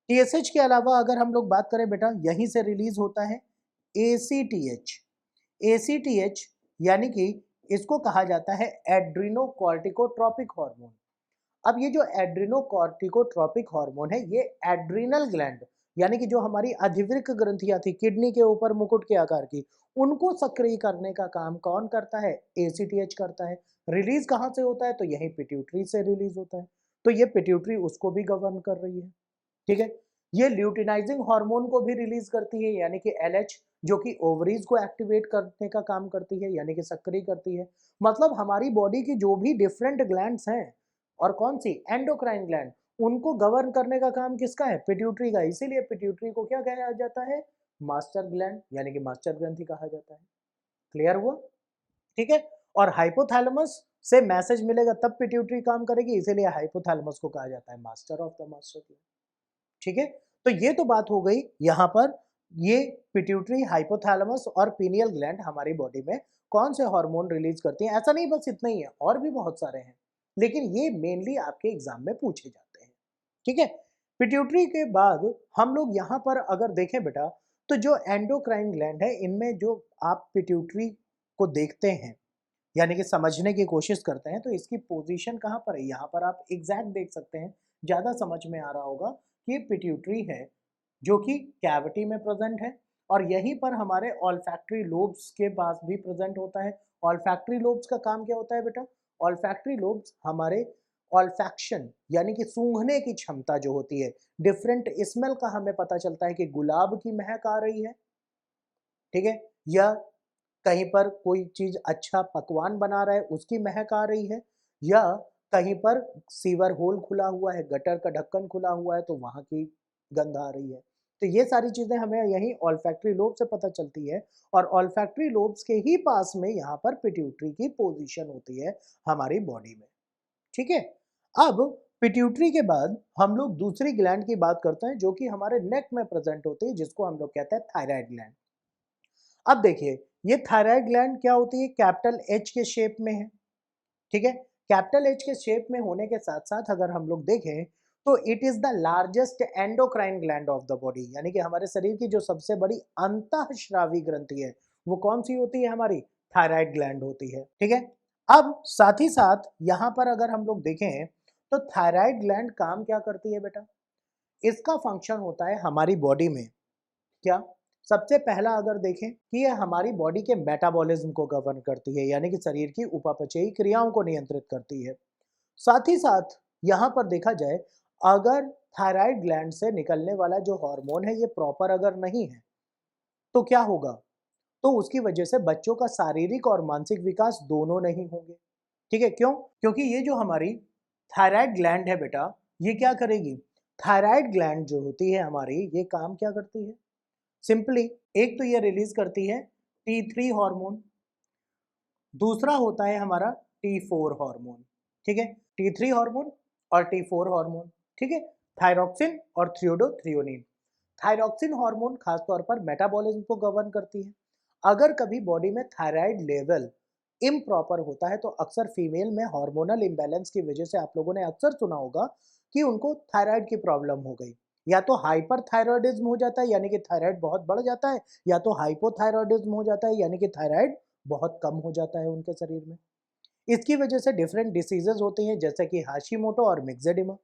टीएसएच के अलावा अगर हम लोग बात करें बेटा, यहीं से रिलीज होता है एसीटीएच। एसीटीएच यानी कि इसको कहा जाता है एड्रीनोकॉर्टिकोट्रोपिक हार्मोन। अब ये जो एड्रीनोकॉर्टिकोट्रोपिक हार्मोन है, ये एड्रीनल ग्लैंड यानी कि जो हमारी अधिवृक्क ग्रंथियां थी किडनी के ऊपर मुकुट के आकार की, उनको सक्रिय करने का काम कौन करता है, एसीटीएच करता है। रिलीज कहां से होता है, तो यही पिट्यूटरी से रिलीज होता है, तो ये पिट्यूटरी उसको भी गवर्न कर रही है, ठीक है। ये ल्यूटिनाइजिंग हार्मोन को भी रिलीज करती है, यानी कि एलएच, जो कि ओवरीज को एक्टिवेट करने का काम करती है, यानी कि सक्रिय करती है। मतलब हमारी बॉडी की जो भी डिफरेंट ग्लैंड्स हैं, और कौन सी, एंडोक्राइन ग्लैंड, उनको गवर्न करने का काम किसका है, पिट्यूटरी का। इसीलिए पिट्यूटरी को क्या कहा जाता है, मास्टर ग्लैंड, यानी कि मास्टर ग्रंथि कहा जाता है। क्लियर हुआ, ठीक है। और हाइपोथैलेमस से मैसेज मिलेगा तब पिट्यूटरी काम करेगी, इसीलिए हाइपोथैलेमस को कहा जाता है master of the master gland, ठीक है। तो ये तो बात हो गई यहाँ पर, ये पिट्यूटरी, हाइपोथैलेमस और पीनियल ग्लैंड हमारी बॉडी में कौन से हार्मोन रिलीज करती हैं। ऐसा नहीं बस इतना ही है, और भी बहुत सारे हैं, लेकिन ये मेनली आपके एग्जाम में पूछे जाते हैं, ठीक है। पिट्यूटरी के बाद हम लोग यहाँ पर अगर देखें बेटा, तो जो एंडोक्राइन ग्लैंड है, इनमें जो आप पिट्यूटरी को देखते हैं, यानी कि समझने की कोशिश करते हैं, तो इसकी पोजीशन कहाँ पर है, यहाँ पर आप एग्जैक्ट देख सकते हैं, ज़्यादा समझ में आ रहा होगा कि पिट्यूटरी है जो कि कैविटी में प्रेजेंट है, और यहीं पर हमारे ऑल्फैक्टरी लोब्स के पास भी प्रेजेंट होता है। ऑल्फैक्टरी लोब्स का काम क्या होता है बेटा, ऑल्फैक्टरी लोब्स हमारे ऑल्फैक्शन यानी कि सूंघने की क्षमता जो होती है, डिफरेंट स्मेल का हमें पता चलता है कि गुलाब की महक आ रही है, ठीक है, या कहीं पर कोई चीज अच्छा पकवान बना रहा है उसकी महक आ रही है, या कहीं पर सीवर होल खुला हुआ है, गटर का ढक्कन खुला हुआ है, तो वहां की गंध आ रही है। तो ये सारी चीजें हमें यही ऑल्फैक्टरी लोब से पता चलती है, और ऑल्फैक्टरी लोब्स के ही पास में यहाँ पर पिट्यूटरी की पोजीशन होती है हमारी बॉडी में, ठीक है। अब पिट्यूटरी के बाद हम लोग दूसरी ग्लैंड की बात करते हैं, जो कि हमारे नेक में प्रेजेंट होती है, जिसको हम लोग कहते हैं थायराइड ग्लैंड। अब देखिए, ये थायराइड ग्लैंड क्या होती है, कैपिटल एच के शेप में है, ठीक है। कैपिटल एच के शेप में होने के साथ साथ अगर हम लोग देखें, तो it is the largest endocrine gland of the body, यानी कि हमारे शरीर की जो सबसे बड़ी अंतःस्रावी ग्रंथि है, वो कौन सी होती है, हमारी थायराइड ग्लैंड होती है, ठीक है। अब साथ ही साथ यहां पर अगर हम लोग देखें, तो थायराइड ग्लैंड काम क्या करती है बेटा, इसका फंक्शन होता है हमारी बॉडी में क्या, सबसे पहला अगर देखें कि यह हमारी बॉडी के मेटाबॉलिज्म को गवर्न करती है, यानी कि शरीर की उपापचयी क्रियाओं को नियंत्रित करती है। साथ ही साथ यहां पर देखा जाए, अगर थायराइड ग्लैंड से निकलने वाला जो हार्मोन है ये प्रॉपर अगर नहीं है, तो क्या होगा, तो उसकी वजह से बच्चों का शारीरिक और मानसिक विकास दोनों नहीं होंगे, ठीक है। क्यों, क्योंकि ये जो हमारी थायराइड ग्लैंड है बेटा, ये क्या करेगी, थायराइड ग्लैंड जो होती है हमारी, ये काम क्या करती है, सिंपली एक तो ये रिलीज करती है T3 हार्मोन, दूसरा होता है हमारा T4 हार्मोन, ठीक है। T3 हार्मोन और T4 हार्मोन, ठीक है, थायरोक्सिन और थ्रियोडोथ्रियोनिन। थायरोक्सिन हार्मोन खासतौर पर मेटाबॉलिज्म को गवर्न करती है। अगर कभी बॉडी में थायराइड लेवल इम्प्रॉपर होता है, तो अक्सर फीमेल में हार्मोनल इम्बैलेंस की वजह से आप लोगों ने अक्सर सुना होगा कि उनको थायराइड की प्रॉब्लम हो गई, या तो हाइपर थायरॉयडिज्म हो जाता है यानी कि थायराइड बहुत बढ़ जाता है, या तो हाइपोथायरॉयडिज्म हो जाता है यानी कि थायराइड बहुत कम हो जाता है उनके शरीर में। इसकी वजह से डिफरेंट डिसीजेज होती हैं, जैसे कि हाशिमोटो और मिक्सेडिमा,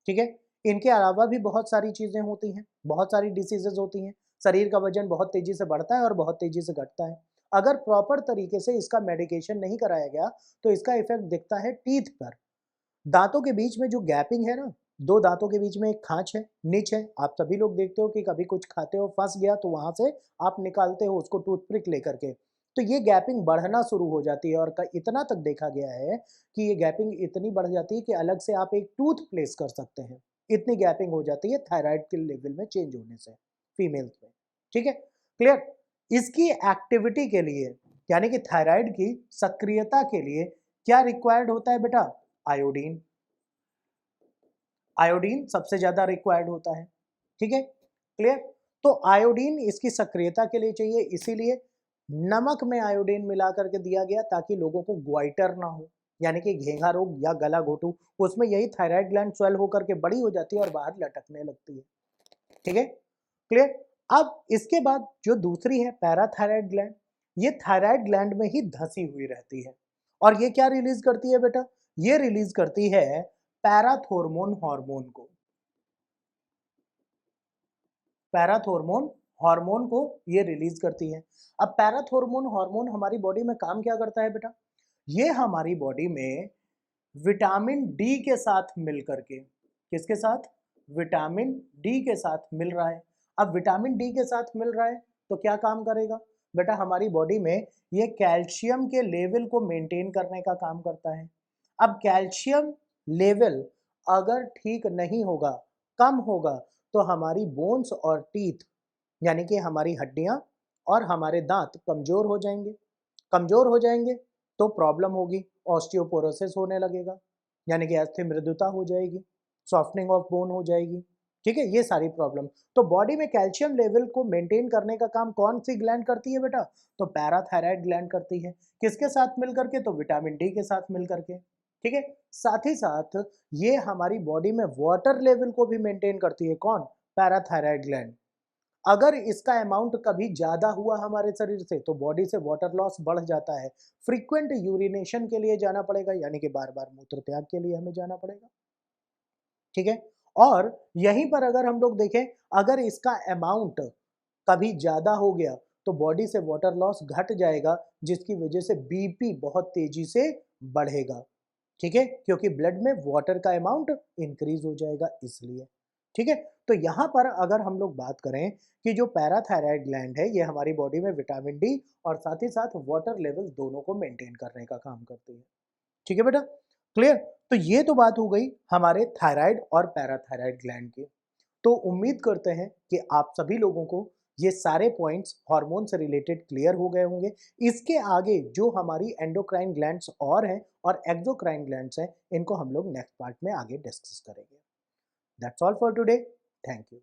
ठीक है। इनके अलावा भी बहुत सारी चीजें होती हैं, बहुत सारी डिसीजेज होती हैं। शरीर का वजन बहुत तेजी से बढ़ता है और बहुत तेजी से घटता है। अगर प्रॉपर तरीके से इसका मेडिकेशन नहीं कराया गया, तो इसका इफेक्ट दिखता है टीथ पर। दांतों के बीच में जो गैपिंग है ना, दो दांतों के बीच में एक खांच है, निच है, आप सभी लोग देखते हो कि कभी कुछ खाते हो फंस गया, तो वहां से आप निकालते हो उसको टूथपिक लेकर के, तो ये गैपिंग बढ़ना शुरू हो जाती है और इतना तक देखा गया है कि ये गैपिंग इतनी बढ़ जाती है कि अलग से आप एक टूथ प्लेस कर सकते हैं। इतनी गैपिंग हो जाती है थायराइड के लेवल में चेंज होने से फीमेल्स में। ठीक है, क्लियर। इसकी एक्टिविटी के लिए यानी कि थायराइड की सक्रियता के लिए क्या रिक्वायर्ड होता है बेटा? आयोडीन। आयोडीन सबसे ज्यादा रिक्वायर्ड होता है। ठीक है, क्लियर। तो आयोडीन इसकी सक्रियता के लिए चाहिए, इसीलिए नमक में आयोडीन मिला करके दिया गया ताकि लोगों को ग्वाइटर ना हो, यानी कि घेंघा रोग या गला घोटू, उसमें यही थायराइड ग्लैंड स्वेल होकर के बड़ी हो जाती है और बाहर लटकने लगती है। ठीक है, क्लियर। अब इसके बाद जो दूसरी है पैराथायराइड ग्लैंड, ये थायराइड ग्लैंड में ही धसी हुई रहती है और ये क्या रिलीज करती है बेटा? ये रिलीज करती है पैराथोर्मोन हार्मोन को। पैराथोर्मोन हार्मोन को ये रिलीज करती है। अब पैराथोर्मोन हार्मोन हमारी बॉडी में काम क्या करता है बेटा? ये हमारी बॉडी में विटामिन डी के साथ मिलकर के, किसके साथ? विटामिन डी के साथ मिल रहा है। अब विटामिन डी के साथ मिल रहा है तो क्या काम करेगा बेटा? हमारी बॉडी में ये कैल्शियम के लेवल को मेंटेन करने का काम करता है। अब कैल्शियम लेवल अगर ठीक नहीं होगा, कम होगा, तो हमारी बोन्स और टीथ यानी कि हमारी हड्डियां और हमारे दांत कमजोर हो जाएंगे। कमजोर हो जाएंगे तो प्रॉब्लम होगी, ऑस्टियोपोरोसिस होने लगेगा, यानी कि अस्थि मृदुता हो जाएगी, सॉफ्टनिंग ऑफ बोन हो जाएगी। ठीक है, ये सारी प्रॉब्लम। तो बॉडी में कैल्शियम लेवल को मेंटेन करने का काम कौन सी ग्लैंड करती है बेटा? तो पैराथायराइड ग्लैंड करती है। किसके साथ मिल करके? तो विटामिन डी के साथ मिल करके। ठीक है, साथ ही साथ ये हमारी बॉडी में वाटर लेवल को भी मेंटेन करती है। कौन? Parathyroid gland. अगर इसका अमाउंट कभी ज्यादा हुआ हमारे शरीर से तो बॉडी से वाटर लॉस बढ़ जाता है, फ्रीक्वेंट यूरिनेशन के लिए जाना पड़ेगा, यानी कि बार बार मूत्र त्याग के लिए हमें जाना पड़ेगा। ठीक है, और यहीं पर अगर हम लोग देखें, अगर इसका अमाउंट कभी ज्यादा हो गया तो बॉडी से वाटर लॉस घट जाएगा, जिसकी वजह से बीपी बहुत तेजी से बढ़ेगा। ठीक है, क्योंकि ब्लड में वाटर का अमाउंट इंक्रीज हो जाएगा इसलिए। ठीक है, तो यहाँ पर अगर हम लोग बात करें कि जो पैराथायराइड ग्लैंड है ये हमारी बॉडी में विटामिन डी और साथ ही साथ वाटर लेवल दोनों को मेंटेन करने का काम करती है। ठीक है बेटा, क्लियर। तो ये तो बात हो गई हमारे थायराइड और पैराथायराइड ग्लैंड की। तो उम्मीद करते हैं कि आप सभी लोगों को ये सारे पॉइंट्स हार्मोन से रिलेटेड क्लियर हो गए होंगे। इसके आगे जो हमारी एंडोक्राइन ग्लैंड्स और हैं और एक्सोक्राइन ग्लैंड्स हैं, इनको हम लोग नेक्स्ट पार्ट में आगे डिस्कस करेंगे। That's all for today. Thank you.